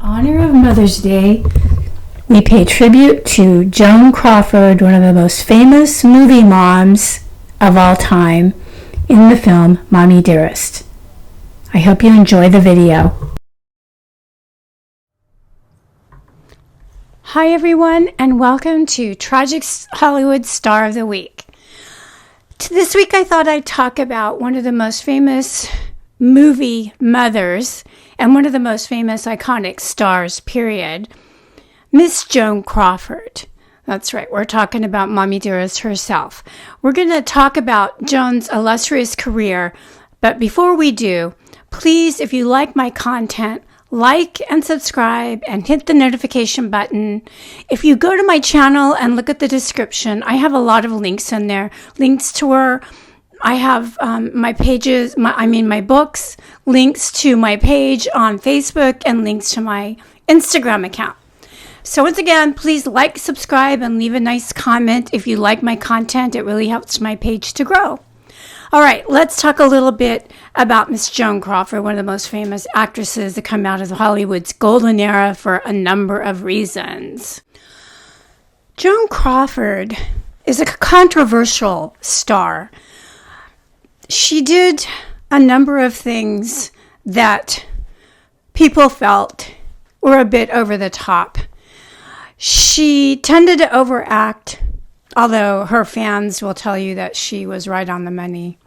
honor of Mother's Day, we pay tribute to Joan Crawford, one of the most famous movie moms of all time, in the film Mommie, Dearest. I hope you enjoy the video. Hi everyone, and welcome to Tragic Hollywood Star of the Week. This week I thought I'd talk about one of the most famous movie mothers and one of the most famous iconic stars, period, Miss Joan Crawford. That's right, we're talking about Mommie Dearest herself. We're going to talk about Joan's illustrious career, but before we do, please, if you like my content, like and subscribe and hit the notification button. If you go to my channel and look at the description, I have a lot of links in there. Links to where I have my pages, my books, links to my page on Facebook, and links to my Instagram account. So once again, please like, subscribe, and leave a nice comment if you like my content. It really helps my page to grow. All right, let's talk a little bit about Miss Joan Crawford, one of the most famous actresses to come out of Hollywood's golden era for a number of reasons. Joan Crawford is a controversial star. She did a number of things that people felt were a bit over the top. She tended to overact, although her fans will tell you that she was right on the money.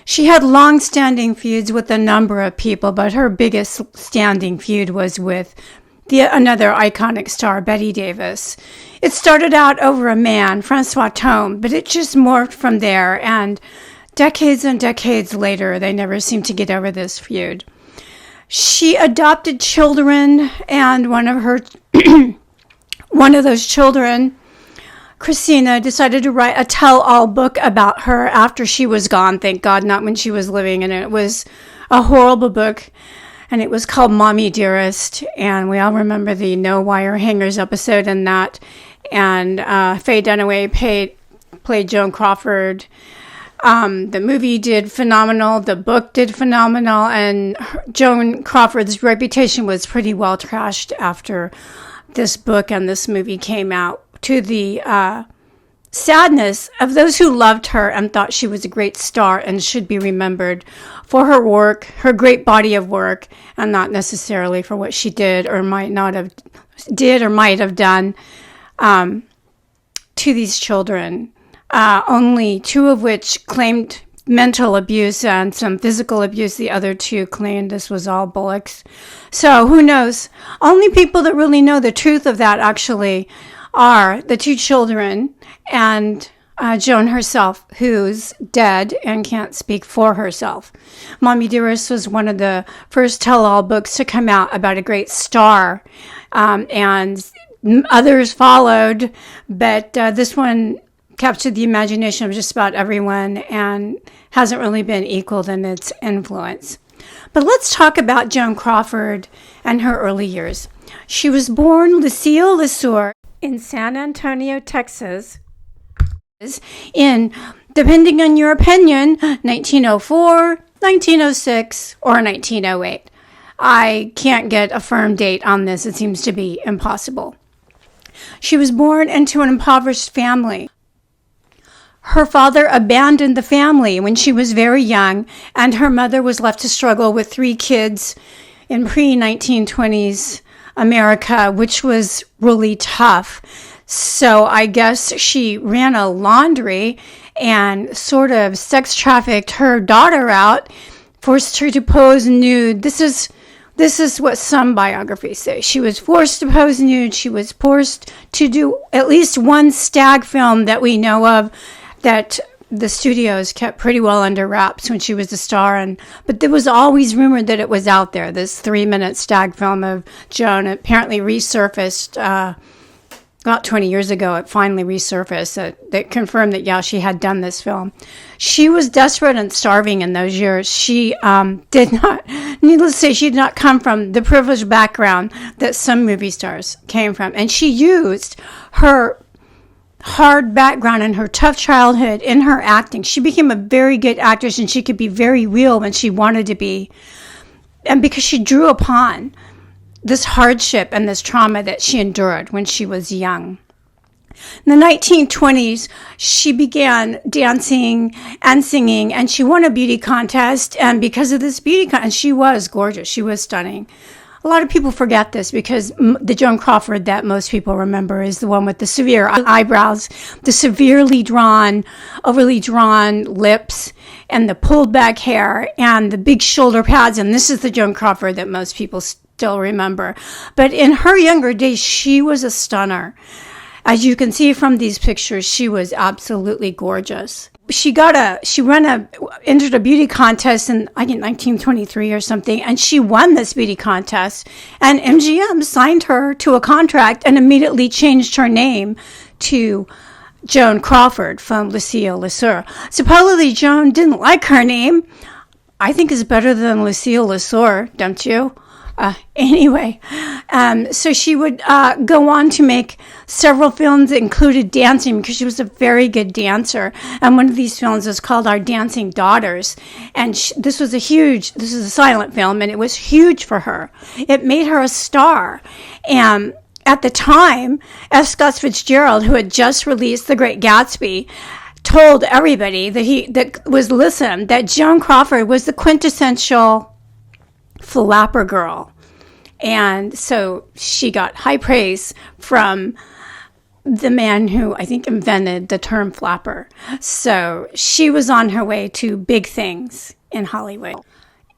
She had long-standing feuds with a number of people, but her biggest standing feud was with another iconic star, Bette Davis. It started out over a man, Francois Tome, but it just morphed from there, and decades and decades later, they never seemed to get over this feud. She adopted children, and one of those children, Christina, decided to write a tell-all book about her after she was gone. Thank God, not when she was living. And it was a horrible book, and it was called Mommie, Dearest. And we all remember the No Wire Hangers episode in that. And Faye Dunaway played Joan Crawford. The movie did phenomenal. The book did phenomenal. And Joan Crawford's reputation was pretty well trashed after this book and this movie came out, to the sadness of those who loved her and thought she was a great star and should be remembered for her work, her great body of work, and not necessarily for what she did or might have done to these children. Only two of which claimed mental abuse and some physical abuse. The other two claimed this was all bullocks. So who knows? Only people that really know the truth of that actually are the two children and Joan herself, who's dead and can't speak for herself. Mommie Dearest was one of the first tell-all books to come out about a great star, and others followed, but this one captured the imagination of just about everyone and hasn't really been equaled in its influence. But let's talk about Joan Crawford and her early years. She was born Lucille Lesueur in San Antonio, Texas, in, depending on your opinion, 1904, 1906, or 1908. I can't get a firm date on this. It seems to be impossible. She was born into an impoverished family. Her father abandoned the family when she was very young, and her mother was left to struggle with 3 kids in pre-1920s America, which was really tough. So I guess she ran a laundry and sort of sex trafficked her daughter out, forced her to pose nude. This is what some biographies say. She was forced to pose nude. She was forced to do at least one stag film that we know of that the studios kept pretty well under wraps when she was a star, but there was always rumored that it was out there. This 3-minute stag film of Joan apparently resurfaced about 20 years ago. It finally resurfaced. That confirmed that, yeah, she had done this film. She was desperate and starving in those years. She needless to say, she did not come from the privileged background that some movie stars came from. And she used her hard background and her tough childhood in her acting. She became a very good actress, and she could be very real when she wanted to be. And because she drew upon this hardship and this trauma that she endured when she was young. In the 1920s, she began dancing and singing, and she won a beauty contest. And because of this beauty contest, she was gorgeous. She was stunning. A lot of people forget this because the Joan Crawford that most people remember is the one with the severe eyebrows, the severely drawn, overly drawn lips, and the pulled back hair, and the big shoulder pads. And this is the Joan Crawford that most people still remember. But in her younger days, she was a stunner. As you can see from these pictures, she was absolutely gorgeous. She entered a beauty contest in, I think, 1923 or something, and she won this beauty contest. And MGM signed her to a contract and immediately changed her name to Joan Crawford from Lucille Lesueur. Supposedly, Joan didn't like her name. I think it's better than Lucille Lesueur, don't you? Anyway, so she would go on to make several films that included dancing because she was a very good dancer. And one of these films was called Our Dancing Daughters. And this is a silent film, and it was huge for her. It made her a star. And at the time, F. Scott Fitzgerald, who had just released The Great Gatsby, told everybody that Joan Crawford was the quintessential flapper girl. And so she got high praise from the man who I think invented the term flapper. So she was on her way to big things in Hollywood.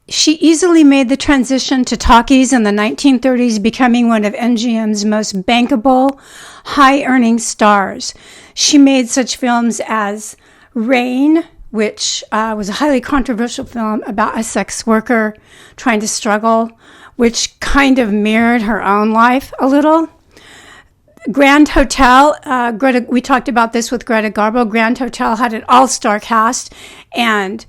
She easily made the transition to talkies in the 1930s, becoming one of MGM's most bankable, high-earning stars. She made such films as Rain, which was a highly controversial film about a sex worker trying to struggle, which kind of mirrored her own life a little. Grand Hotel, we talked about this with Greta Garbo. Grand Hotel had an all-star cast, and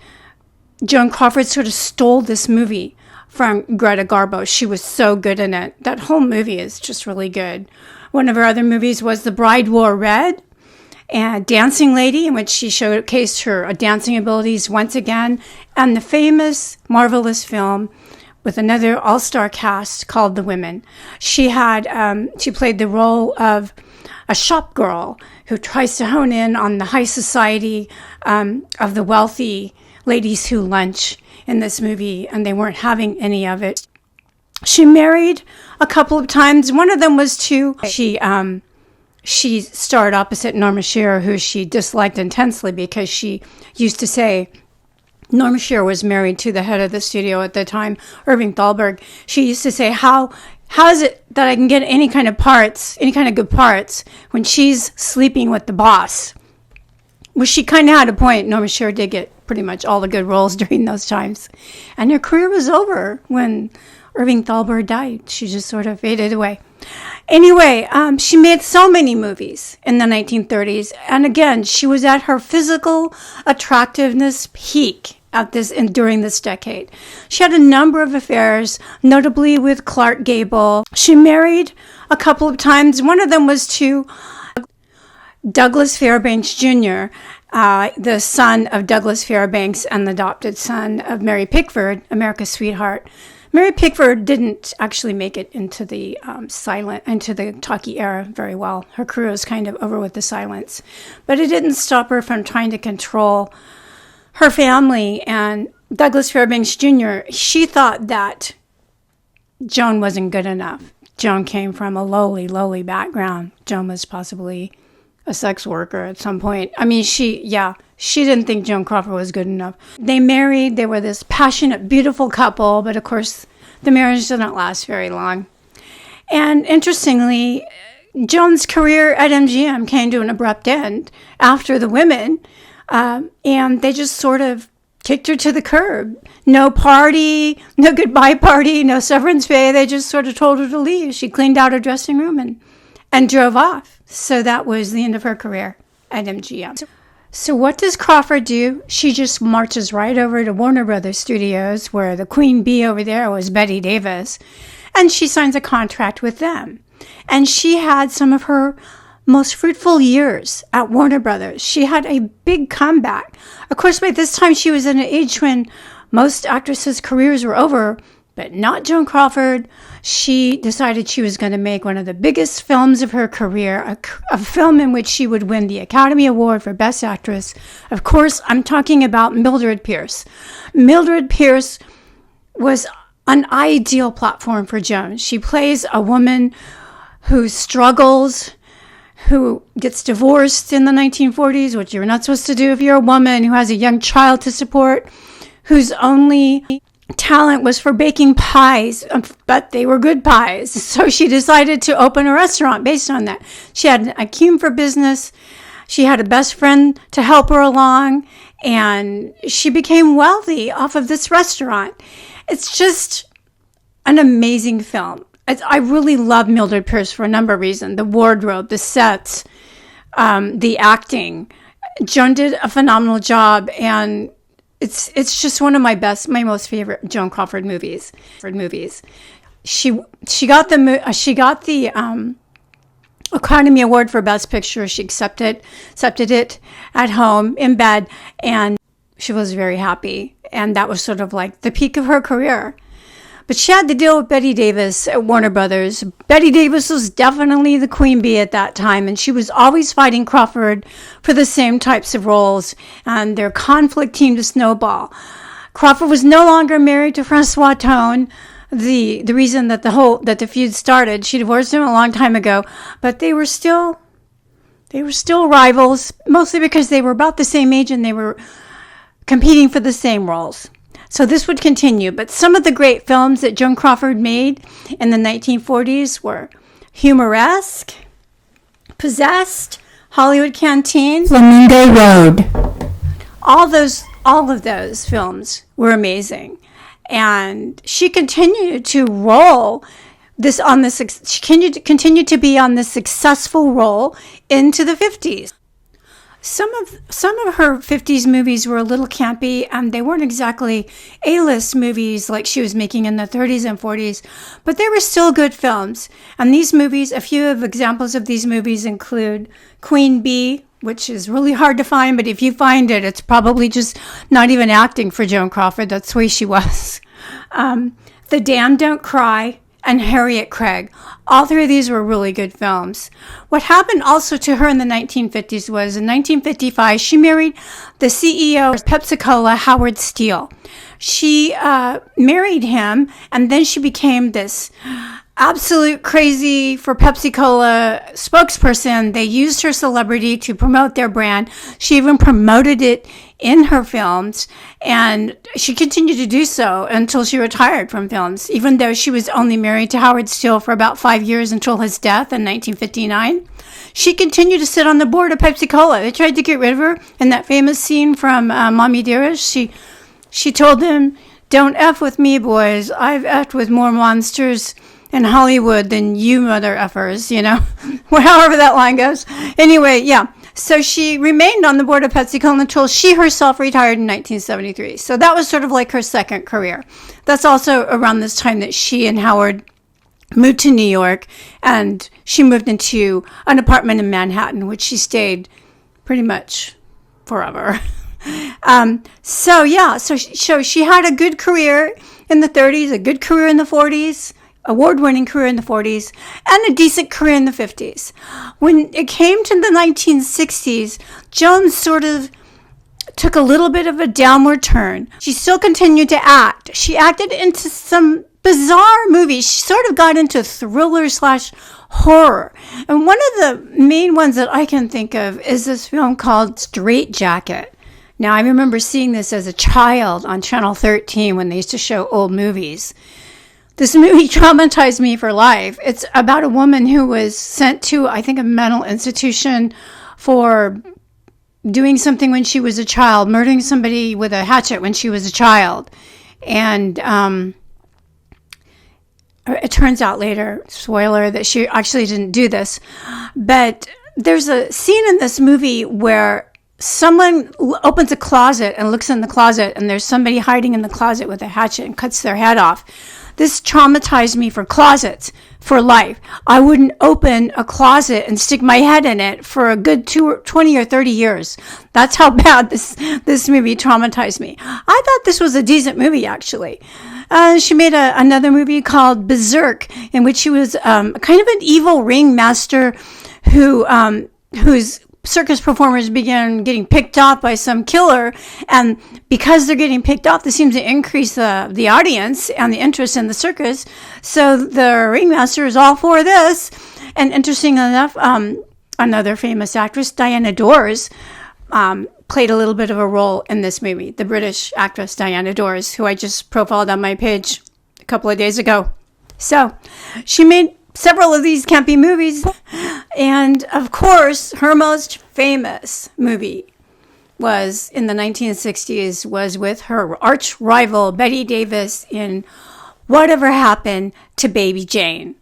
Joan Crawford sort of stole this movie from Greta Garbo. She was so good in it. That whole movie is just really good. One of her other movies was The Bride Wore Red, and Dancing Lady, in which she showcased her dancing abilities once again, and the famous, marvelous film with another all-star cast called The Women. She played the role of a shop girl who tries to hone in on the high society of the wealthy ladies who lunch in this movie, and they weren't having any of it. She married a couple of times. One of them was she starred opposite Norma Shearer, who she disliked intensely because she used to say Norma Shearer was married to the head of the studio at the time, Irving Thalberg. She used to say, how is it that I can get any kind of good parts, when she's sleeping with the boss? Well, she kind of had a point. Norma Shearer did get pretty much all the good roles during those times. And her career was over when Irving Thalberg died. She just sort of faded away. Anyway, she made so many movies in the 1930s. And again, she was at her physical attractiveness peak during this decade. She had a number of affairs, notably with Clark Gable. She married a couple of times. One of them was to Douglas Fairbanks Jr., the son of Douglas Fairbanks and the adopted son of Mary Pickford, America's sweetheart. Mary Pickford didn't actually make it into the talkie era very well. Her career was kind of over with the silence. But it didn't stop her from trying to control her family. And Douglas Fairbanks Jr., she thought that Joan wasn't good enough. Joan came from a lowly background. Joan was possibly a sex worker at some point. I mean, she didn't think Joan Crawford was good enough. They married. They were this passionate, beautiful couple, but of course, the marriage didn't last very long. And interestingly, Joan's career at MGM came to an abrupt end after The Women, and they just sort of kicked her to the curb. No party, no goodbye party, no severance pay. They just sort of told her to leave. She cleaned out her dressing room and drove off. So that was the end of her career at MGM. So what does Crawford do? She just marches right over to Warner Brothers Studios, where the queen bee over there was Bette Davis, and she signs a contract with them. And she had some of her most fruitful years at Warner Brothers. She had a big comeback. Of course, by this time, she was in an age when most actresses' careers were over But not Joan Crawford. She decided she was going to make one of the biggest films of her career, a film in which she would win the Academy Award for Best Actress. Of course, I'm talking about Mildred Pierce. Mildred Pierce was an ideal platform for Joan. She plays a woman who struggles, who gets divorced in the 1940s, which you're not supposed to do if you're a woman, who has a young child to support, whose only talent was for baking pies, but they were good pies. So she decided to open a restaurant based on that. She had an acumen for business. She had a best friend to help her along, and she became wealthy off of this restaurant. It's just an amazing film. I really love Mildred Pierce for a number of reasons. The wardrobe, the sets, the acting. Joan did a phenomenal job, and it's just one of my most favorite Joan Crawford movies. She got the Academy Award for Best Picture. She accepted it at home in bed, and she was very happy. And that was sort of like the peak of her career. But she had to deal with Betty Davis at Warner Brothers. Betty Davis was definitely the queen bee at that time, and she was always fighting Crawford for the same types of roles, and their conflict seemed to snowball. Crawford was no longer married to Francois Tone, the reason that the feud started. She divorced him a long time ago, but they were still rivals, mostly because they were about the same age and they were competing for the same roles. So this would continue, but some of the great films that Joan Crawford made in the 1940s were Humoresque, Possessed, Hollywood Canteen, Flamingo Road. All of those films were amazing. And she continued to continued to be on this successful role into the 50s. Some of her 50s movies were a little campy, and they weren't exactly A-list movies like she was making in the 30s and 40s, but they were still good films. And these movies, a few of examples of these movies include Queen Bee, which is really hard to find, but if you find it, it's probably just not even acting for Joan Crawford. That's the way she was. The Damned Don't Cry, and Harriet Craig. All three of these were really good films. What happened also to her in the 1950s was in 1955, she married the CEO of Pepsi-Cola, Howard Steele. She married him, and then she became this absolute crazy for Pepsi-Cola spokesperson. They used her celebrity to promote their brand. She even promoted it in her films, and she continued to do so until she retired from films, even though she was only married to Howard Steele for about 5 years until his death in 1959. She continued to sit on the board of Pepsi-Cola. They tried to get rid of her in that famous scene from Mommie, Dearest. She told them, "Don't F with me, boys. I've F'd with more monsters in Hollywood than you mother effers," well, however that line goes. Anyway, yeah. So she remained on the board of Pepsi-Cola until she herself retired in 1973. So that was sort of like her second career. That's also around this time that she and Howard moved to New York, and she moved into an apartment in Manhattan, which she stayed pretty much forever. So she had a good career in the 30s, a good career in the 40s, award-winning career in the 40s, and a decent career in the 50s. When it came to the 1960s, Joan sort of took a little bit of a downward turn. She still continued to act. She acted into some bizarre movies. She sort of got into thriller/horror. And one of the main ones that I can think of is this film called Straight Jacket. Now, I remember seeing this as a child on Channel 13 when they used to show old movies. This movie traumatized me for life. It's about a woman who was sent to, I think, a mental institution for doing something when she was a child, murdering somebody with a hatchet when she was a child. And it turns out later, spoiler, that she actually didn't do this. But there's a scene in this movie where someone opens a closet and looks in the closet, and there's somebody hiding in the closet with a hatchet and cuts their head off. This traumatized me for closets for life. I wouldn't open a closet and stick my head in it for a good 20 or 30 years. That's how bad this movie traumatized me. I thought this was a decent movie, actually. She made another movie called Berserk, in which she was kind of an evil ringmaster whose circus performers began getting picked off by some killer, and because they're getting picked off, this seems to increase the audience and the interest in the circus. So the ringmaster is all for this. And interesting enough, another famous actress, Diana Dors, played a little bit of a role in this movie. The British actress Diana Dors, who I just profiled on my page a couple of days ago. So she made several of these campy movies, and of course her most famous movie was in the 1960s was with her arch rival Bette Davis in Whatever Happened to Baby Jane.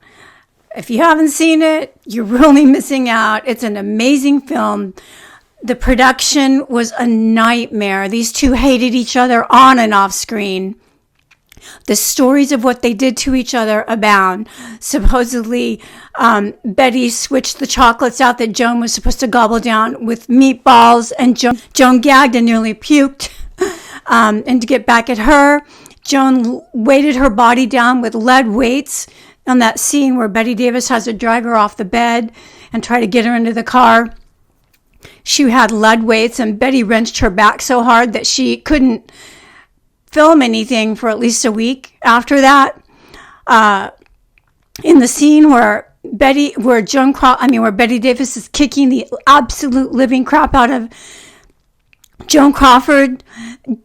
If you haven't seen it, you're really missing out. It's an amazing film. The production was a nightmare. These two hated each other on and off screen. The stories of what they did to each other abound. Supposedly, Betty switched the chocolates out that Joan was supposed to gobble down with meatballs, and Joan gagged and nearly puked. And to get back at her, Joan weighted her body down with lead weights on that scene where Bette Davis has to drag her off the bed and try to get her into the car. She had lead weights, and Betty wrenched her back so hard that she couldn't film anything for at least a week after that. In the scene where Bette Davis is kicking the absolute living crap out of Joan Crawford,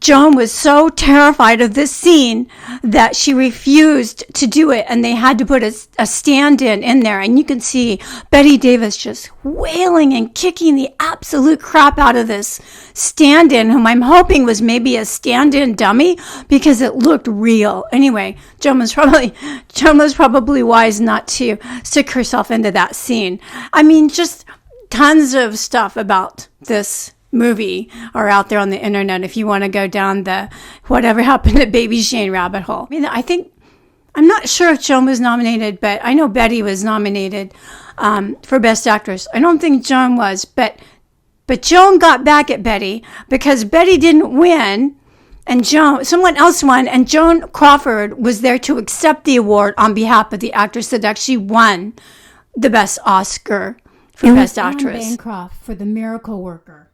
Joan was so terrified of this scene that she refused to do it, and they had to put a stand-in in there. And you can see Bette Davis just wailing and kicking the absolute crap out of this stand-in, whom I'm hoping was maybe a stand-in dummy because it looked real. Anyway, Joan was probably wise not to stick herself into that scene. I mean, just tons of stuff about this movie are out there on the internet if you want to go down the Whatever Happened to Baby Jane rabbit hole. I mean, I'm not sure if Joan was nominated, but I know Betty was nominated for Best Actress. I don't think Joan was, but Joan got back at Betty because Betty didn't win, and someone else won, and Joan Crawford was there to accept the award on behalf of the actress that actually won the Best Oscar for Best Actress. Bancroft for The Miracle Worker.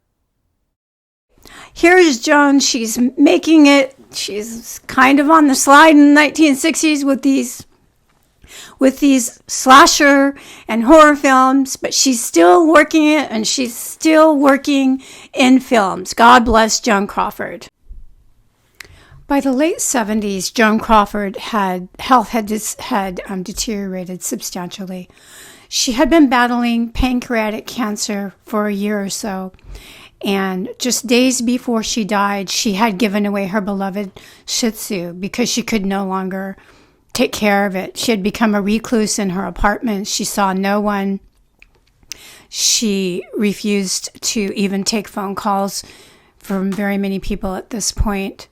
Here's Joan. She's making it. She's kind of on the slide in the 1960s with these slasher and horror films, but she's still working it, and she's still working in films. God bless Joan Crawford. By the late 70s, Joan Crawford health had deteriorated substantially. She had been battling pancreatic cancer for a year or so. And just days before she died, she had given away her beloved Shih Tzu because she could no longer take care of it. She had become a recluse in her apartment. She saw no one. She refused to even take phone calls from very many people at this point.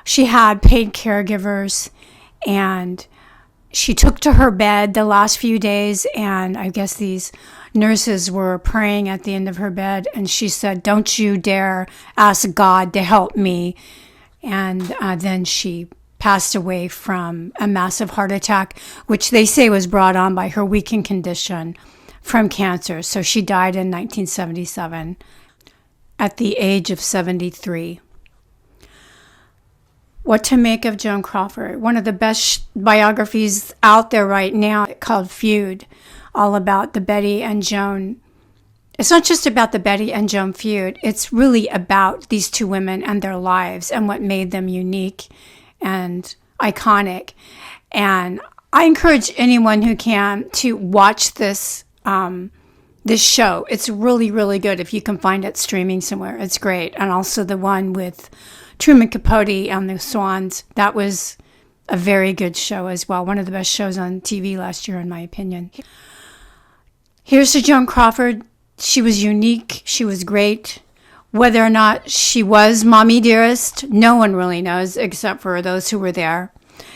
She had paid caregivers, and she took to her bed the last few days, and I guess these nurses were praying at the end of her bed, and she said, "Don't you dare ask God to help me." And then she passed away from a massive heart attack, which they say was brought on by her weakened condition from cancer. So she died in 1977 at the age of 73. What to make of Joan Crawford? One of the best biographies out there right now called Feud, all about the Betty and Joan. It's not just about the Betty and Joan feud. It's really about these two women and their lives and what made them unique and iconic. And I encourage anyone who can to watch this show. It's really, really good if you can find it streaming somewhere. It's great. And also the one with Truman Capote and the Swans. That was a very good show as well. One of the best shows on TV last year, in my opinion. Here's to Joan Crawford. She was unique. She was great. Whether or not she was Mommie Dearest, no one really knows except for those who were there.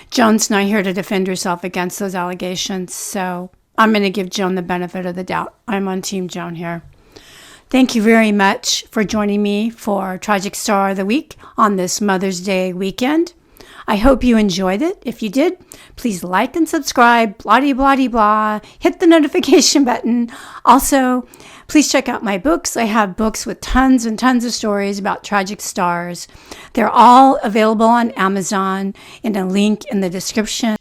Joan's not here to defend herself against those allegations, so I'm going to give Joan the benefit of the doubt. I'm on Team Joan here. Thank you very much for joining me for Tragic Star of the Week on this Mother's Day weekend. I hope you enjoyed it. If you did, please like and subscribe, blah, blah, blah, blah. Hit the notification button. Also, please check out my books. I have books with tons and tons of stories about tragic stars. They're all available on Amazon in a link in the description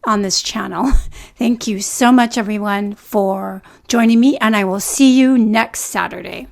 on this channel. Thank you so much, everyone, for joining me, and I will see you next Saturday.